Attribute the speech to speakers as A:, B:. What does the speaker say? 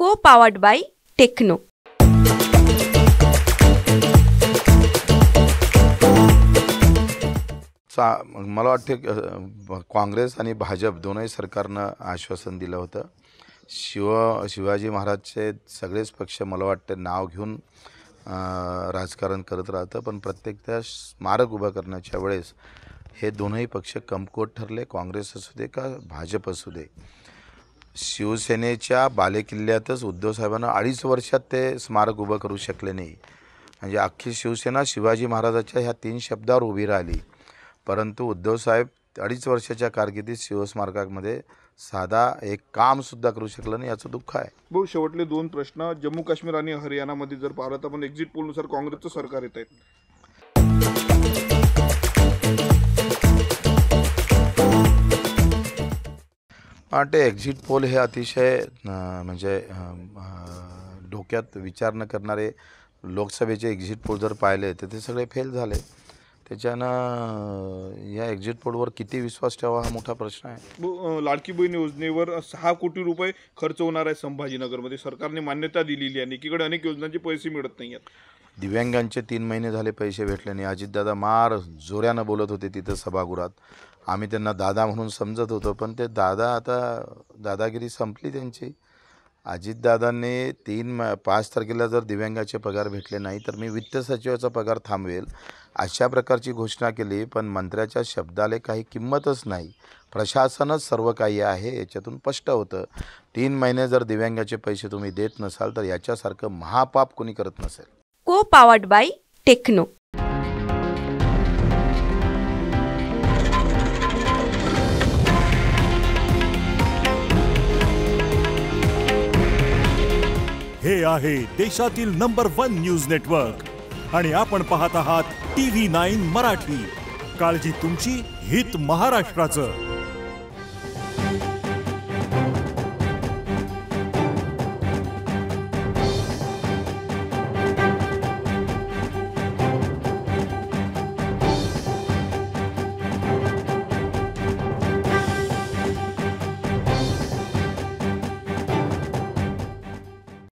A: Co-powered by Techno.
B: मला वाटते काँग्रेस आणि भाजप दोनही सरकारनं आश्वासन दिलं होतं. शिवाजी महाराजचे सगळेच पक्ष मला वाटतं नाव घेऊन राजकारण करत राहतं, पण प्रत्येक त्या स्मारक उभं करण्याच्या वेळेस हे दोनही पक्ष कमकुवत ठरले. काँग्रेस असू दे का भाजप असू दे. शिवसेनेच्या बालेकिल्ल्यातच उद्धव साहेबांना 2.5 वर्षात ते स्मारक उभं करू शकले नाही. म्हणजे अख्खी शिवसेना शिवाजी महाराजाच्या ह्या 3 शब्दावर उभी राहिली, परंतु उद्धव साहेब 2.5 वर्षाच्या कारकिर्दीत शिवस्मारकामध्ये साधा एक काम सुद्धा करू शकलं नाही, याचं दुःख आहे.
C: भाऊ, शेवटले 2 प्रश्न. जम्मू काश्मीर आणि हरियाणामध्ये जर पाहिलं तर आपण एक्झिट पोलनुसार काँग्रेसचं सरकार येत आहे.
B: वाटते एक्झिट पोल हे अतिशय म्हणजे डोक्यात विचार न करणारे लोकसभेचे एक्झिट पोल जर पाहिले तर ते सगळे फेल झाले. त्याच्यानं या एक्झिट पोलवर किती विश्वास ठेवा हा मोठा प्रश्न आहे.
C: लाडकी बहीण योजनेवर 6 कोटी रुपये खर्च होणार आहे संभाजीनगरमध्ये. सरकारने मान्यता दिलेली आहे. एकीकडे अनेक योजनांचे पैसे मिळत नाही आहेत.
B: दिव्यांगांचे 3 महिने झाले पैसे भेटले नाही. अजितदादा मार जोऱ्यानं बोलत होते तिथं सभागृहात. आम्ही त्यांना दादा म्हणून समजत होतो, पण ते दादा आता दादागिरी संपली त्यांची. अजितदादांनी 5 तारखेला जर दिव्यांगाचे पगार भेटले नाही तर मी वित्त सचिवाचा पगार थांबवेल अशा प्रकारची घोषणा केली, पण मंत्र्याच्या शब्दाला काही किंमतच नाही. प्रशासनच सर्व काही आहे याच्यातून स्पष्ट होतं. 3 महिने जर दिव्यांगाचे पैसे तुम्ही देत नसाल तर याच्यासारखं महापाप कोणी करत नसेल.
A: Co-powered by Techno.
D: हे आहे देशातील नंबर 1 न्यूज नेटवर्क आणि आपण पाहत आहात TV9 मराठी. काळजी तुमची, हित महाराष्ट्राचं.